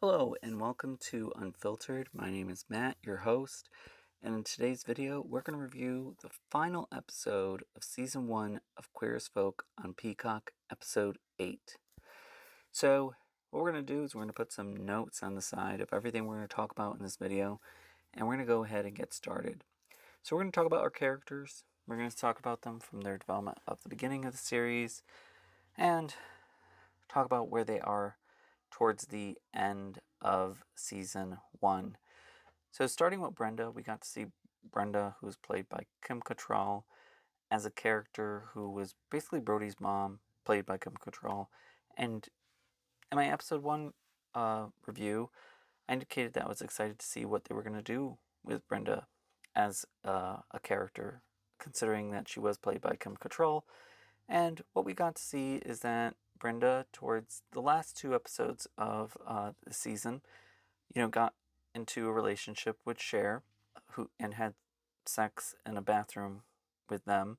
Hello and welcome to Unfiltered. My name is Matt, your host, and in today's video, we're going to review the final episode of Season 1 of Queer as Folk on Peacock, Episode 8. So, what we're going to do is we're going to put some notes on the side of everything we're going to talk about in this video, and we're going to go ahead and get started. So, we're going to talk about our characters. We're going to talk about them from their development of the beginning of the series, and talk about where they are towards the end of Season 1. So starting with Brenda, we got to see Brenda, who was played by Kim Cattrall, as a character who was basically Brody's mom, played by Kim Cattrall. And in my Episode 1 review, I indicated that I was excited to see what they were going to do with Brenda as a character, considering that she was played by Kim Cattrall. And what we got to see is that Brenda, towards the last two episodes of the season, got into a relationship with Cher, and had sex in a bathroom with them.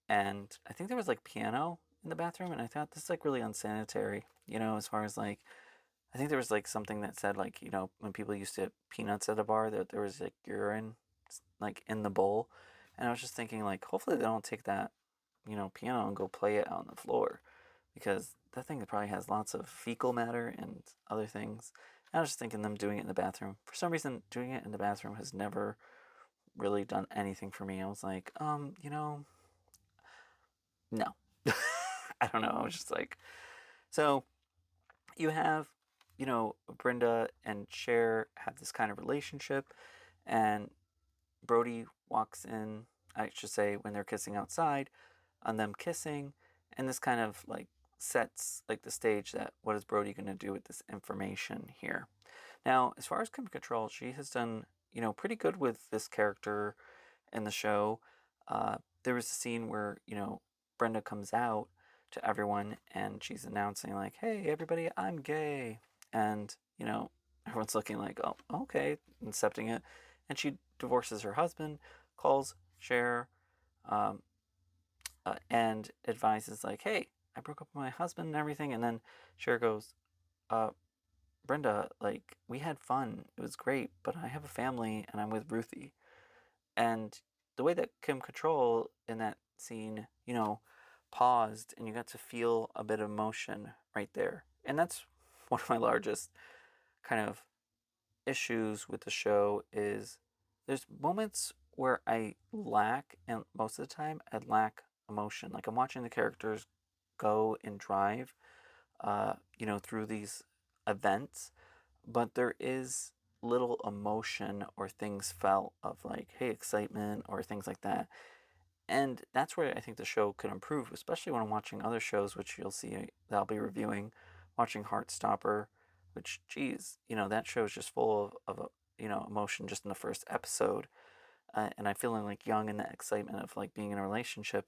And I think there was like piano in the bathroom, and I thought this is like really unsanitary, as far as like, I think there was like something that said like, when people used to have peanuts at a bar, that there was like urine like in the bowl. And I was just thinking like, hopefully they don't take that, piano and go play it out on the floor, because that thing probably has lots of fecal matter and other things. I was just thinking them doing it in the bathroom. For some reason, doing it in the bathroom has never really done anything for me. I was like, no. I don't know. I was just like, so you have, Brenda and Cher have this kind of relationship, and Brody walks in, I should say, when they're kissing outside, on them kissing, and this kind of like sets like the stage that what is Brody going to do with this information here. Now, as far as Kim Cattrall, she has done, pretty good with this character in the show. There was a scene where, Brenda comes out to everyone and she's announcing like, hey, everybody, I'm gay. And, everyone's looking like, oh, okay, accepting it. And she divorces her husband, calls Cher, and advises like, hey, I broke up with my husband and everything. And then Cher goes, Brenda, like, we had fun. It was great, but I have a family and I'm with Ruthie. And the way that Kim Cattrall in that scene, paused, and you got to feel a bit of emotion right there. And that's one of my largest kind of issues with the show is there's moments where I lack, and most of the time I lack emotion. Like I'm watching the characters go and drive, through these events, but there is little emotion or things felt of like, hey, excitement or things like that. And that's where I think the show could improve, especially when I'm watching other shows, which you'll see that I'll be reviewing, watching Heartstopper, which, geez, that show is just full of emotion just in the first episode. And I'm feeling like young in that excitement of like being in a relationship,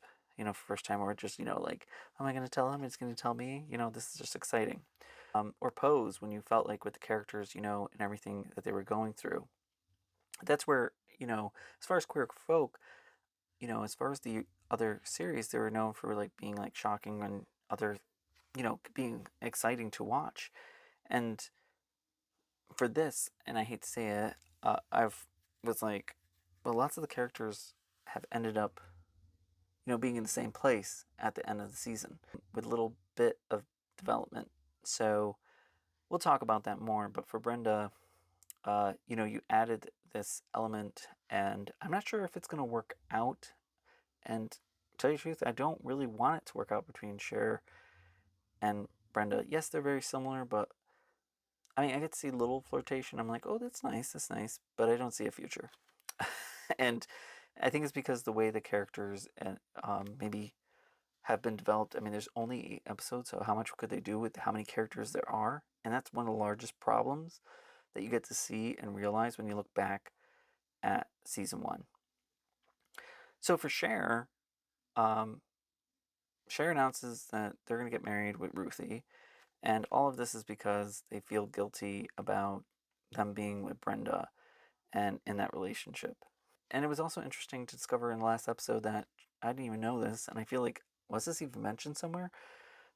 first time, or just, like, am I going to tell him? It's going to tell me, this is just exciting. Or Pose, when you felt like with the characters, and everything that they were going through. That's where, as far as Queer Folk, as far as the other series, they were known for like being like shocking and other, being exciting to watch. And for this, and I hate to say it, I've was like, well, lots of the characters have ended up, being in the same place at the end of the season with a little bit of development. So we'll talk about that more. But for Brenda, you added this element, and I'm not sure if it's going to work out. And to tell you the truth, I don't really want it to work out between Cher and Brenda. Yes, they're very similar, but I mean, I get to see a little flirtation. I'm like, oh, that's nice, but I don't see a future. And I think it's because the way the characters and maybe have been developed. I mean, there's only 8 episodes, so how much could they do with how many characters there are? And that's one of the largest problems that you get to see and realize when you look back at season 1. So for Cher, Cher announces that they're going to get married with Ruthie, and all of this is because they feel guilty about them being with Brenda and in that relationship. And it was also interesting to discover in the last episode that I didn't even know this, and I feel like, was this even mentioned somewhere?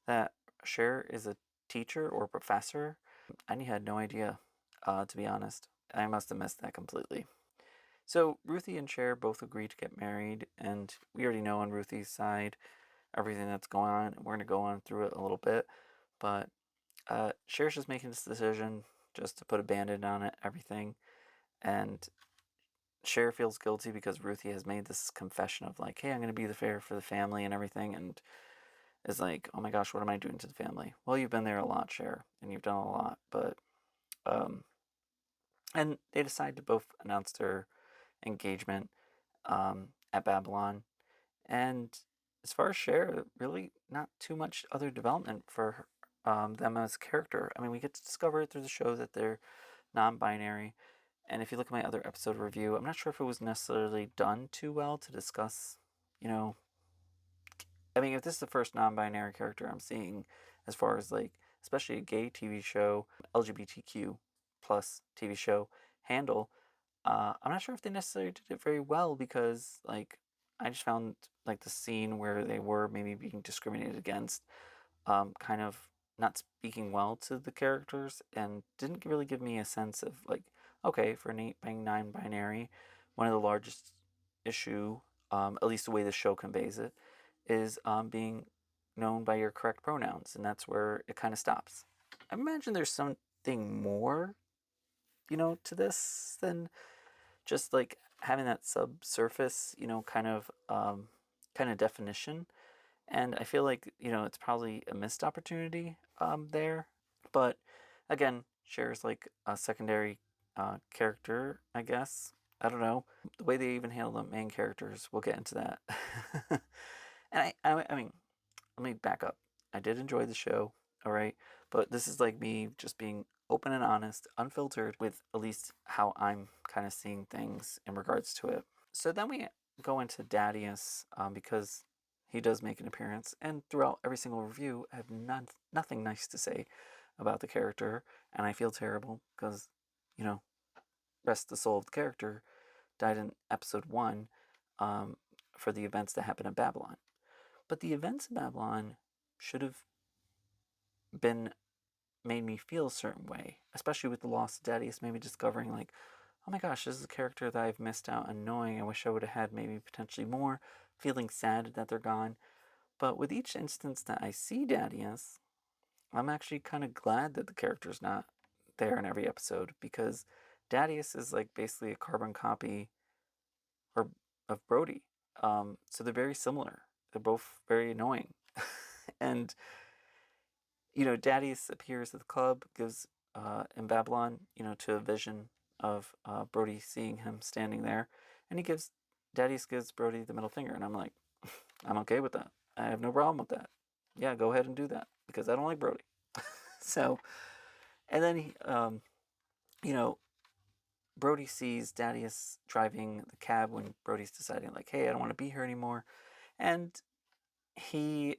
That Cher is a teacher or professor, I had no idea, to be honest. I must have missed that completely. So Ruthie and Cher both agreed to get married, and we already know on Ruthie's side everything that's going on. We're gonna go on through it a little bit, but Cher's just making this decision just to put a band-aid on it, everything, and Cher feels guilty because Ruthie has made this confession of like, "Hey, I'm gonna be the fair for the family and everything," and is like, "Oh my gosh, what am I doing to the family?" Well, you've been there a lot, Cher, and you've done a lot, but um, and they decide to both announce their engagement at Babylon. And as far as Cher, really not too much other development for them as a character. I mean, we get to discover it through the show that they're non-binary. And if you look at my other episode review, I'm not sure if it was necessarily done too well to discuss, you know, I mean, if this is the first non-binary character I'm seeing, as far as like, especially a gay TV show, LGBTQ plus TV show handle, I'm not sure if they necessarily did it very well because like I just found like the scene where they were maybe being discriminated against, kind of not speaking well to the characters and didn't really give me a sense of like, okay, for Nate being non-binary, one of the largest issue, at least the way the show conveys it, is being known by your correct pronouns, and that's where it kind of stops. I imagine there's something more, to this than just like having that subsurface, kind of definition. And I feel like, it's probably a missed opportunity there. But again, Cher's like a secondary character, I guess. I don't know. The way they even handle the main characters, we'll get into that. And I mean, let me back up. I did enjoy the show, all right, but this is like me just being open and honest, unfiltered with at least how I'm kind of seeing things in regards to it. So then we go into Dadius because he does make an appearance, and throughout every single review, I have nothing nice to say about the character, and I feel terrible because, you know, rest the soul of the character died in episode one um, for the events that happened in Babylon. But the events in Babylon should have been made me feel a certain way, especially with the loss of Dadius, maybe discovering like, oh my gosh, this is a character that I've missed out on knowing. I wish I would have had maybe potentially more, feeling sad that they're gone. But with each instance that I see Dadius, I'm actually kind of glad that the character's not there in every episode because Dadius is like basically a carbon copy or of Brody. So they're very similar. They're both very annoying. And Dadius appears at the club, gives in Babylon, to a vision of Brody seeing him standing there, and Dadius gives Brody the middle finger, and I'm like, I'm okay with that. I have no problem with that. Yeah, go ahead and do that because I don't like Brody. So, and then you know, Brody sees Dadius driving the cab when Brody's deciding like, hey, I don't want to be here anymore, and he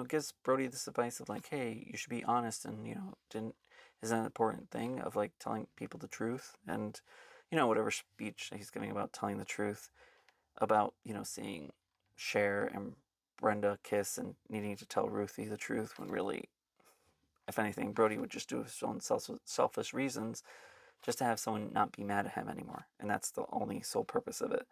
gives Brody this advice of like, hey, you should be honest and, didn't is an important thing of like telling people the truth and, whatever speech he's giving about telling the truth about, seeing Cher and Brenda kiss and needing to tell Ruthie the truth when really, if anything, Brody would just do his own selfish reasons just to have someone not be mad at him anymore. And that's the only sole purpose of it.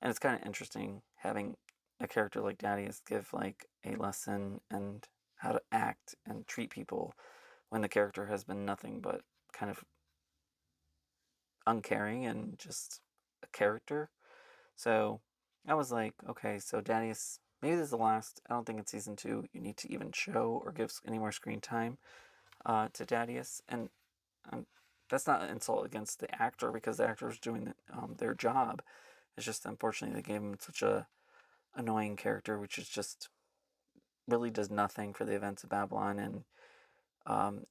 And it's kind of interesting having a character like Dadius give like a lesson and how to act and treat people when the character has been nothing but kind of uncaring and just a character. So I was like, okay, so Dadius, maybe this is the last. I don't think in season two you need to even show or give any more screen time to Dadius. And um, that's not an insult against the actor because the actor is doing their job. It's just unfortunately they gave him such a annoying character, which is just really does nothing for the events of Babylon. And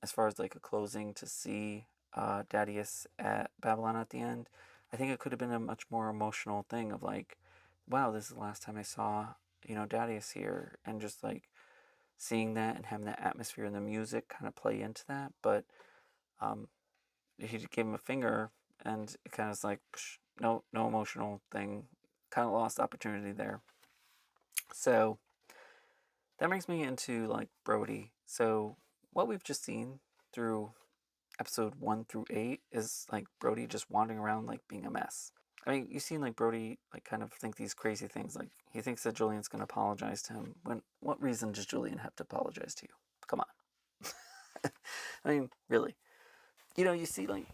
as far as like a closing to see Dadius at Babylon at the end, I think it could have been a much more emotional thing of like, wow, this is the last time I saw Dadius here, and just like seeing that and having that atmosphere and the music kind of play into that. But um, he gave him a finger, and it kind of was like, psh, no emotional thing. Kind of lost opportunity there. So that brings me into like Brody. So what we've just seen through episode 1 through 8 is like Brody just wandering around like being a mess. I mean, you've seen like Brody like kind of think these crazy things. Like he thinks that Julian's gonna apologize to him. When what reason does Julian have to apologize to you? Come on. I mean, really. You see like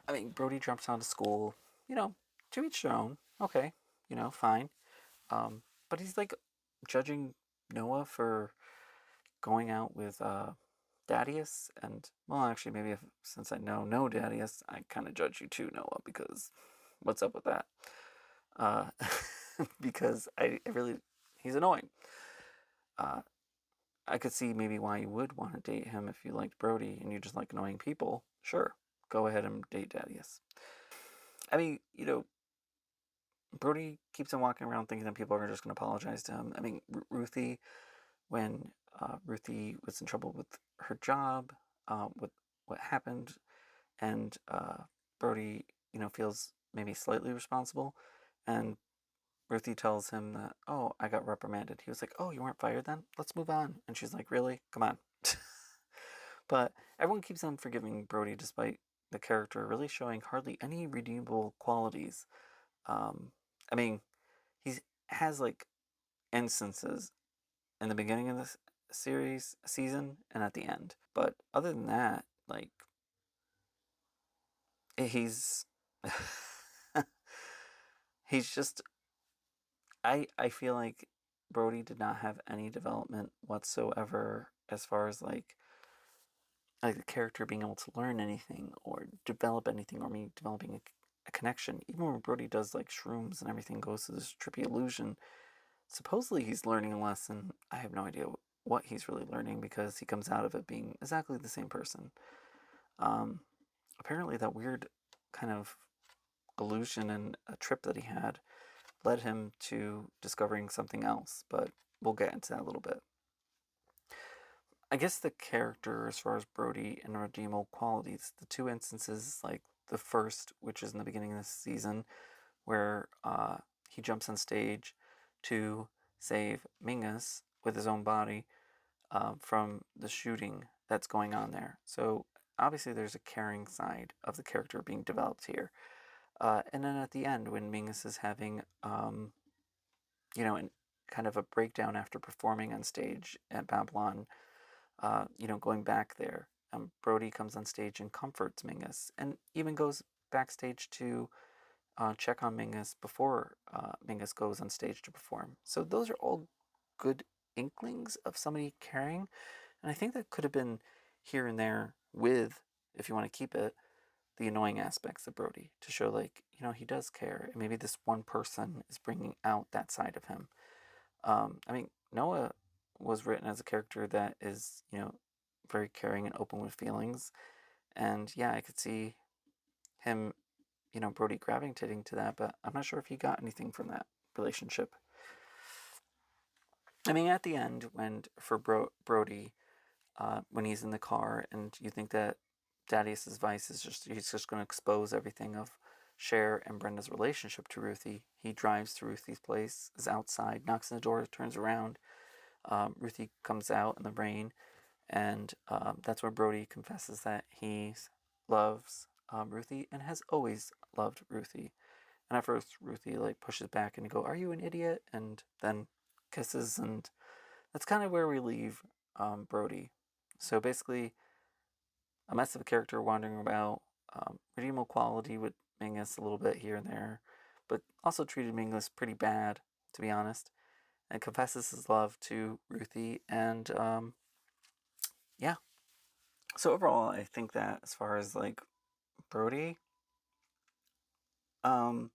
I mean, Brody jumps out of school. You know, to each their own. Okay, fine. But he's like judging Noah for going out with Dadius, and well, actually, maybe since I know Dadius, I kind of judge you too, Noah, because what's up with that? Uh, because I really he's annoying. Uh, I could see maybe why you would want to date him if you liked Brody and you just like annoying people. Sure, go ahead and date Dadius. I mean, Brody keeps on walking around thinking that people are just going to apologize to him. I mean, Ruthie, when Ruthie was in trouble with her job, with what happened, and Brody, feels maybe slightly responsible, and Ruthie tells him that, oh, I got reprimanded. He was like, oh, you weren't fired then? Let's move on. And she's like, really? Come on. But everyone keeps on forgiving Brody despite the character really showing hardly any redeemable qualities. Um, I mean, he has like instances in the beginning of this season and at the end. But other than that, like he's he's just I feel like Brody did not have any development whatsoever as far as like the character being able to learn anything or develop anything or me developing a connection. Even when Brody does like shrooms and everything goes to this trippy illusion, supposedly he's learning a lesson. I have no idea what he's really learning because he comes out of it being exactly the same person. Um, Apparently, that weird kind of illusion and a trip that he had led him to discovering something else, but we'll get into that a little bit. I guess the character, as far as Brody and redeemable qualities, the two instances, like the first, which is in the beginning of this season, where he jumps on stage to save Mingus with his own body from the shooting that's going on there. So obviously, there's a caring side of the character being developed here. And then at the end, when Mingus is having, kind of a breakdown after performing on stage at Babylon, going back there, Brody comes on stage and comforts Mingus, and even goes backstage to check on Mingus before Mingus goes on stage to perform. So those are all good inklings of somebody caring, and I think that could have been here and there with, if you want to keep it, the annoying aspects of Brody to show like he does care, and maybe this one person is bringing out that side of him. I mean, Noah was written as a character that is very caring and open with feelings, and yeah, I could see him, Brody gravitating to that, but I'm not sure if he got anything from that relationship. I mean, at the end, when for Brody, when he's in the car, and you think that Dadius's vice is he's just going to expose everything of Cher and Brenda's relationship to Ruthie. He drives to Ruthie's place, is outside, knocks on the door, turns around. Ruthie comes out in the rain, and that's where Brody confesses that he loves Ruthie and has always loved Ruthie. And at first, Ruthie like pushes back and go, "Are you an idiot?" And then kisses, and that's kind of where we leave Brody. So basically, a mess of a character wandering about, redeemable quality with Mingus a little bit here and there, but also treated Mingus pretty bad, to be honest, and confesses his love to Ruthie, and yeah. So overall, I think that as far as like Brody, um,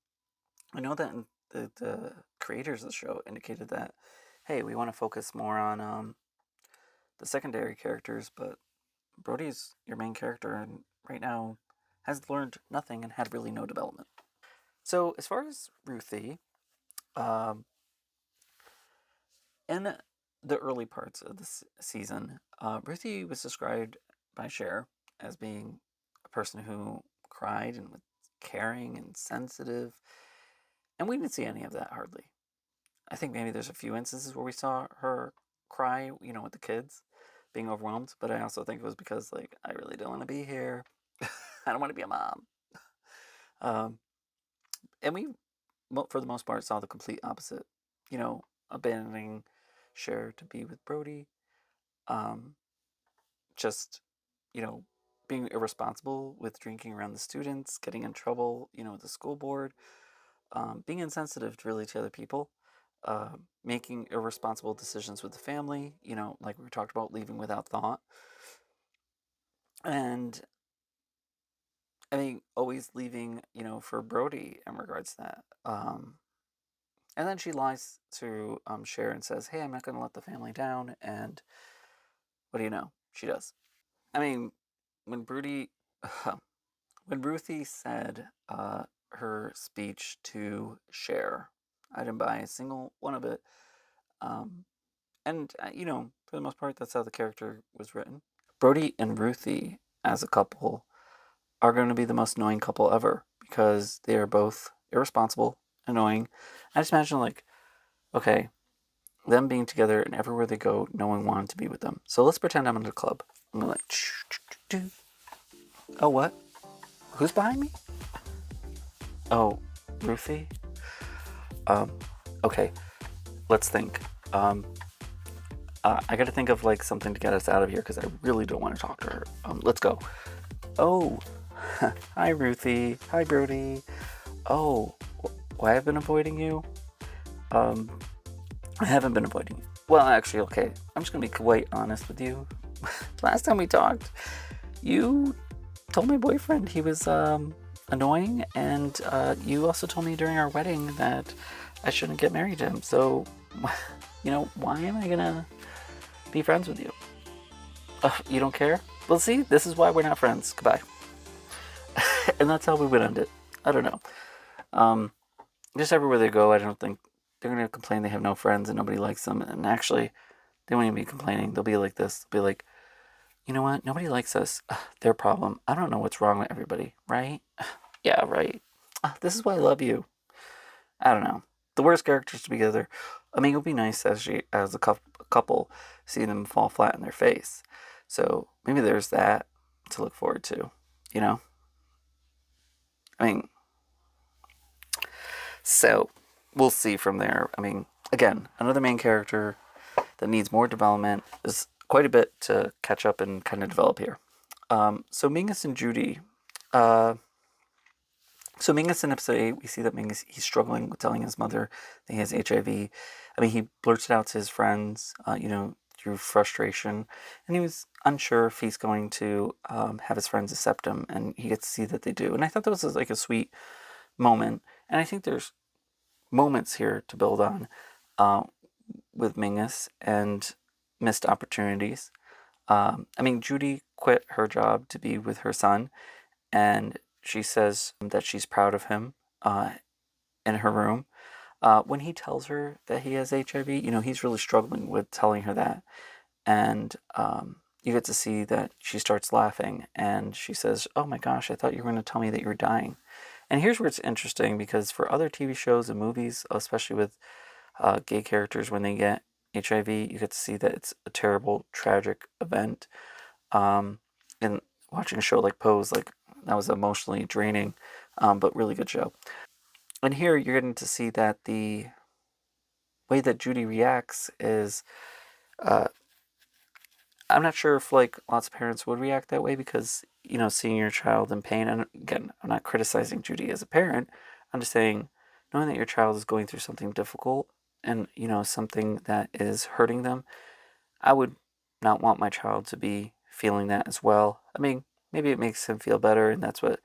I know that the creators of the show indicated that, hey, we want to focus more on the secondary characters, but Brody's your main character, and right now has learned nothing and had really no development. So as far as Ruthie, um, in the early parts of this season, Ruthie was described by Cher as being a person who cried and was caring and sensitive, and we didn't see any of that hardly. I think maybe there's a few instances where we saw her cry, with the kids, being overwhelmed, but I also think it was because like I really don't want to be here. I don't want to be a mom. Um, and we, for the most part, saw the complete opposite. You know, abandoning Cher to be with Brody. Um, just, you know, being irresponsible with drinking around the students, getting in trouble, with the school board, being insensitive really to other people, making irresponsible decisions with the family, like we talked about, leaving without thought. And I think always leaving, for Brody in regards to that. And then she lies to Cher and says, "Hey, I'm not going to let the family down." And what do you know? She does. I mean, when Brody, when Ruthie said her speech to Cher, I didn't buy a single one of it. Um, and, for the most part, that's how the character was written. Brody and Ruthie, as a couple, are going to be the most annoying couple ever because they are both irresponsible, annoying. I just imagine, like, okay, them being together and everywhere they go, no one wanted to be with them. So let's pretend I'm in a club. I'm like, oh, what? Who's behind me? Oh, Ruthie? Um, okay, let's think. I gotta think of like something to get us out of here because I really don't want to talk to her. Let's go. Oh, hi Ruthie. Hi Brody. Oh, why I've been avoiding you? Um, I haven't been avoiding you. Well, actually, okay. I'm just gonna be quite honest with you. Last time we talked, you told my boyfriend he was annoying, and you also told me during our wedding that I shouldn't get married to him. So, why am I gonna be friends with you? You don't care? Well, see, this is why we're not friends. Goodbye. And that's how we would end it. I don't know. Just everywhere they go, I don't think they're gonna complain they have no friends and nobody likes them. And actually, they won't even be complaining. They'll be like this. They'll be like, you know what? Nobody likes us. Their problem. I don't know what's wrong with everybody, right? Yeah, right. This is why I love you. I don't know. The worst characters together. I mean, it would be nice as a couple, see them fall flat in their face. So maybe there's that to look forward to. You know. I mean, so we'll see from there. I mean, again, another main character that needs more development. Is quite a bit to catch up and kind of develop here. So Mingus and Judy. So Mingus in episode 8, we see that Mingus, he's struggling with telling his mother that he has HIV. I mean, he blurts it out to his friends, through frustration. And he was unsure if he's going to have his friends accept him. And he gets to see that they do. And I thought that was like a sweet moment. And I think there's moments here to build on with Mingus and missed opportunities. I mean, Judy quit her job to be with her son, and she says that she's proud of him in her room. When he tells her that he has HIV, he's really struggling with telling her that. And you get to see that she starts laughing and she says, "Oh my gosh, I thought you were going to tell me that you were dying." And here's where it's interesting because for other TV shows and movies, especially with gay characters, when they get HIV, you get to see that it's a terrible, tragic event. And watching a show like Pose, like that was emotionally draining, but really good show. And here you're getting to see that the way that Judy reacts is, uh, I'm not sure if like lots of parents would react that way because seeing your child in pain. And again, I'm not criticizing Judy as a parent. I'm just saying, knowing that your child is going through something difficult and something that is hurting them, I would not want my child to be feeling that as well. I mean, maybe it makes him feel better, and that's what,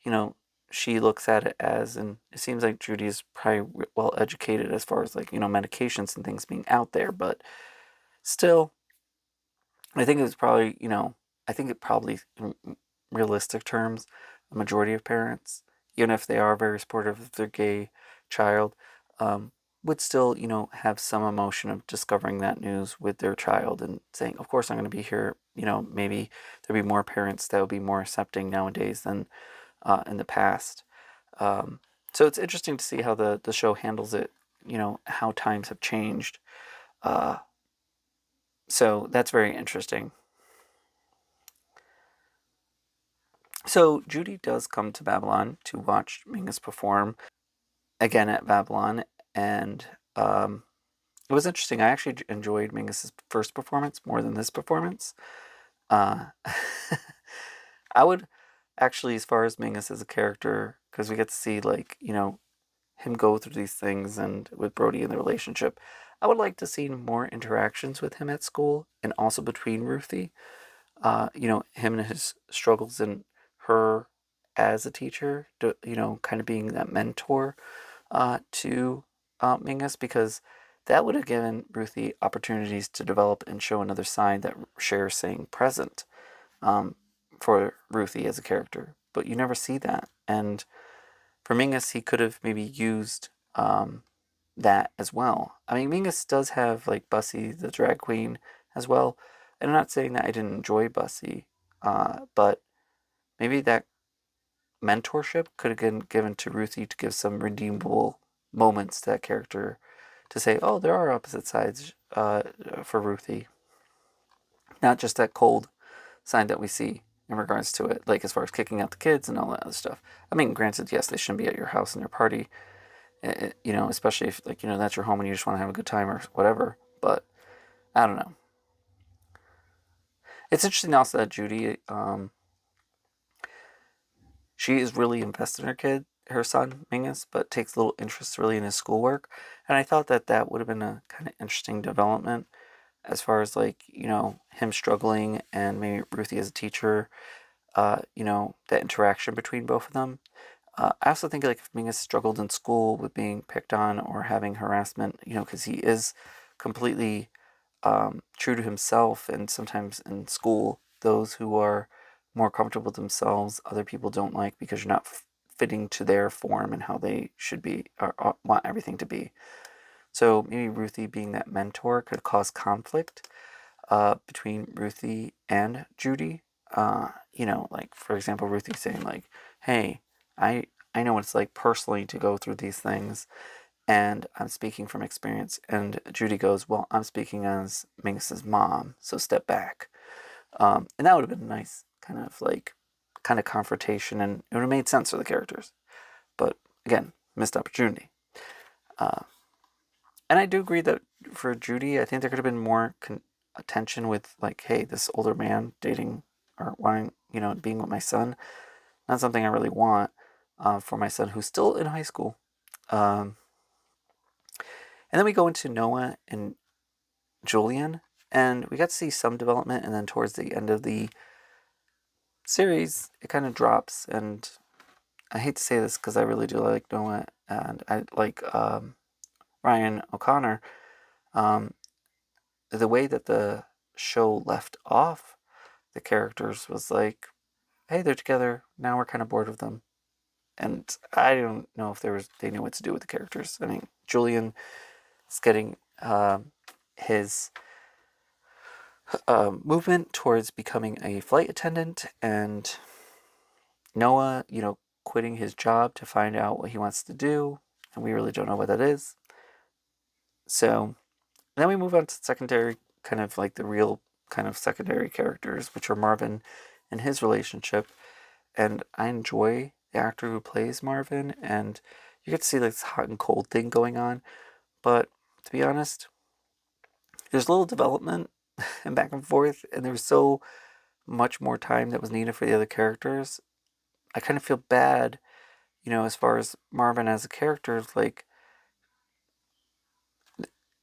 you know, she looks at it as. And it seems like Judy is probably well educated as far as like, medications and things being out there. But still, I think it's probably, I think it probably, in realistic terms, a majority of parents, even if they are very supportive of their gay child, um, would still, have some emotion of discovering that news with their child and saying, of course, I'm going to be here. Maybe there'll be more parents that will be more accepting nowadays than in the past. So it's interesting to see how the show handles it, how times have changed. Uh, So that's very interesting. So Judy does come to Babylon to watch Mingus perform again at Babylon, and it was interesting. I actually enjoyed Mingus's first performance more than this performance. Uh, I would actually, as far as Mingus as a character, because we get to see him go through these things, and with Brody in the relationship, I would like to see more interactions with him at school and also between Ruthie. Him and his struggles and her as a teacher, kind of being that mentor to Mingus, because that would have given Ruthie opportunities to develop and show another side that Cher's saying present um, for Ruthie as a character. But you never see that. And for Mingus, he could have maybe used that as well. I mean, Mingus does have like Bussy, the drag queen, as well. And I'm not saying that I didn't enjoy Bussy, but maybe that mentorship could have been given to Ruthie to give some redeemable moments to that character, to say, oh, there are opposite sides for Ruthie, not just that cold side that we see in regards to it, like as far as kicking out the kids and all that other stuff. I mean, granted, yes, they shouldn't be at your house and your party, especially if that's your home and you just want to have a good time or whatever. But I don't know. It's interesting also that Judy, she is really invested in her son Mingus, but takes little interest really in his schoolwork. And I thought that that would have been a kind of interesting development as far as him struggling and maybe Ruthie as a teacher. That interaction between both of them. I also think like if Mingus struggled in school with being picked on or having harassment, because he is completely true to himself, and sometimes in school, those who are more comfortable with themselves, other people don't like because you're not fitting to their form and how they should be or want everything to be. So maybe Ruthie being that mentor could cause conflict between Ruthie and Judy. Like for example, Ruthie saying like, "Hey, I know what it's like personally to go through these things, and I'm speaking from experience." And Judy goes, "Well, I'm speaking as Mingus's mom, so step back." And that would have been a nice kind of confrontation, and it would have made sense for the characters. But again, missed opportunity. Uh, and I do agree that for Judy, I think there could have been more attention with like, hey, this older man dating or wanting, being with my son. Not something I really want for my son who's still in high school. Um, and then we go into Noah and Julian, and we got to see some development, and then towards the end of the series, it kind of drops. And I hate to say this because I really do like Noah, and I like Ryan O'Connor. Um, the way that the show left off the characters was like, hey, they're together. Now we're kind of bored of them. And I don't know if they knew what to do with the characters. I mean, Julian is getting his movement towards becoming a flight attendant, and Noah, quitting his job to find out what he wants to do, and we really don't know what that is. So then we move on to secondary, kind of like the real kind of secondary characters, which are Marvin and his relationship. And I enjoy the actor who plays Marvin, and you get to see like this hot and cold thing going on. But to be honest, there's little development and back and forth, and there was so much more time that was needed for the other characters. I kind of feel bad, as far as Marvin as a character. Like,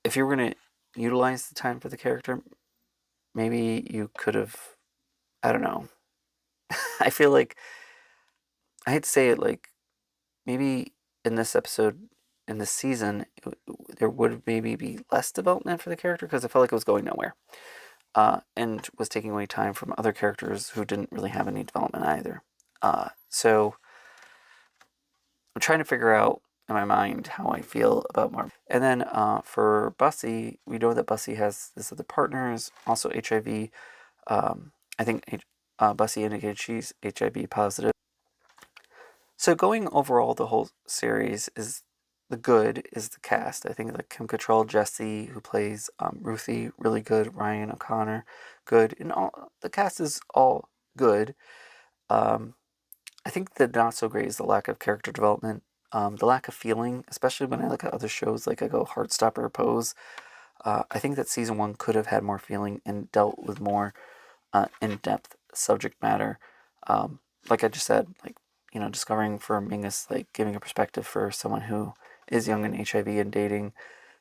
if you were going to utilize the time for the character, maybe you could have, I don't know. I feel like, I hate to say it, like, maybe in this episode, in this season, there would maybe be less development for the character because I felt like it was going nowhere. And was taking away time from other characters who didn't really have any development either. So I'm trying to figure out in my mind how I feel about Marvin. And then for Bussy, we know that Bussy has this other partners, also HIV. I think Bussy indicated she's HIV positive. So going overall, the whole series is the good is the cast. I think like Kim Cattrall, Jesse, who plays Ruthie, really good. Ryan O'Connor, good. And all the cast is all good. Um, I think the not so great is the lack of character development, the lack of feeling, especially when I look at other shows like I go Heartstopper, Pose. I think that season one could have had more feeling and dealt with more in-depth subject matter. Like I just said, like discovering for Mingus, like giving a perspective for someone who is young in HIV and dating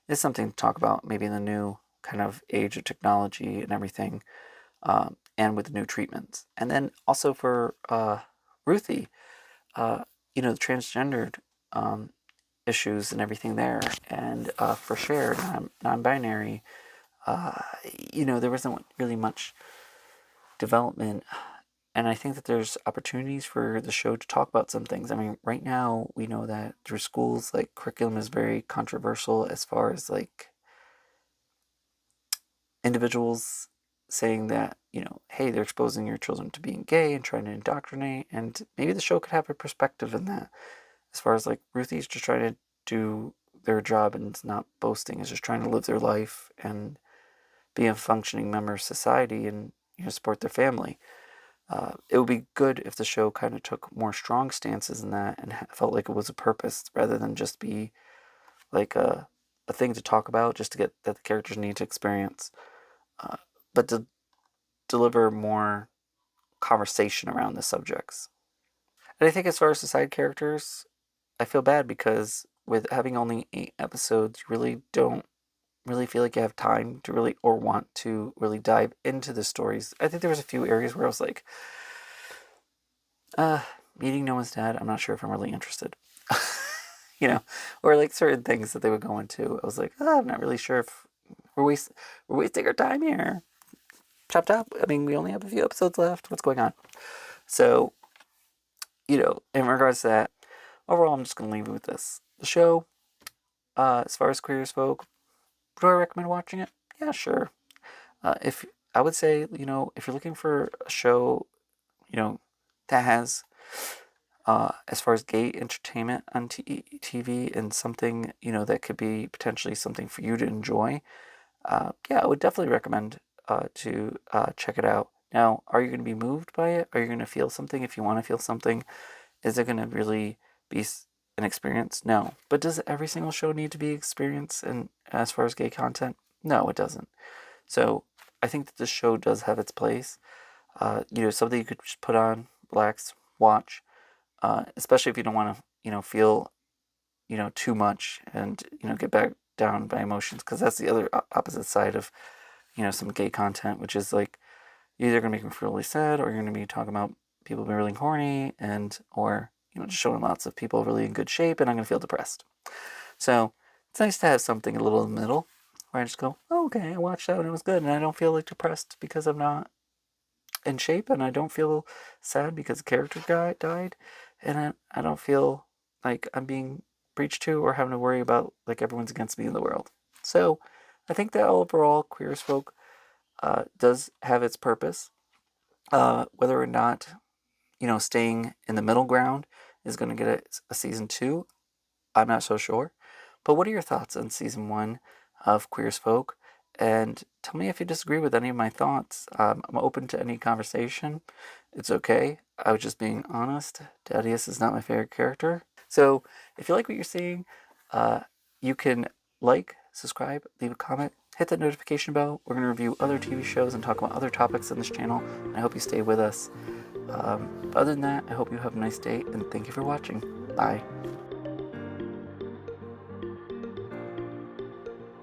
is something to talk about. Maybe in the new kind of age of technology and everything, and with new treatments, and then also for Ruthie, the transgendered issues and everything there, and for Cher, non-binary, uh, there wasn't really much development. And I think that there's opportunities for the show to talk about some things. I mean, right now we know that through schools, like curriculum is very controversial as far as like individuals saying that, hey, they're exposing your children to being gay and trying to indoctrinate. And maybe the show could have a perspective in that. As far as like Ruthie's just trying to do their job and it's not boasting, is just trying to live their life and be a functioning member of society and support their family. It would be good if the show kind of took more strong stances in that and felt like it was a purpose rather than just be like a thing to talk about just to get that the characters need to experience, but to deliver more conversation around the subjects. And I think as far as the side characters, I feel bad because with having only 8 episodes, you really don't really feel like you have time to really or want to really dive into the stories. I think there was a few areas where I was like, meeting Noah's dad, I'm not sure if I'm really interested. Or like certain things that they would go into. I was like, I'm not really sure if we're wasting our time here. Chop chop. I mean, we only have a few episodes left. What's going on? So, in regards to that, overall, I'm just gonna leave it with this. The show, as far as Queer as Folk, do I recommend watching it? Yeah, sure. If I would say, if you're looking for a show, that has, as far as gay entertainment on TV and something, that could be potentially something for you to enjoy, yeah, I would definitely recommend to check it out. Now, are you going to be moved by it? Are you going to feel something? If you want to feel something, is it going to really be an experience? No. But does every single show need to be experience? And as far as gay content, no, it doesn't. So I think that this show does have its place. Something you could just put on, relax, watch, especially if you don't want to, feel, too much and, get back down by emotions. Because that's the other opposite side of, some gay content, which is like, you're either going to make me feel really sad or you're going to be talking about people being really horny or, just showing lots of people really in good shape and I'm going to feel depressed. So it's nice to have something a little in the middle where I just go, oh, okay, I watched that and it was good. And I don't feel like depressed because I'm not in shape and I don't feel sad because the character guy died. And I don't feel like I'm being preached to or having to worry about like everyone's against me in the world. So I think that overall Queer as Folk does have its purpose. Whether or not, staying in the middle ground is going to get a season 2, I'm not so sure. But what are your thoughts on season 1 of Queer as Folk? And tell me if you disagree with any of my thoughts. I'm open to any conversation. It's okay. I was just being honest. Thaddeus is not my favorite character. So if you like what you're seeing, you can like, subscribe, leave a comment, hit that notification bell. We're going to review other TV shows and talk about other topics on this channel. And I hope you stay with us. But other than that, I hope you have a nice day and thank you for watching. Bye.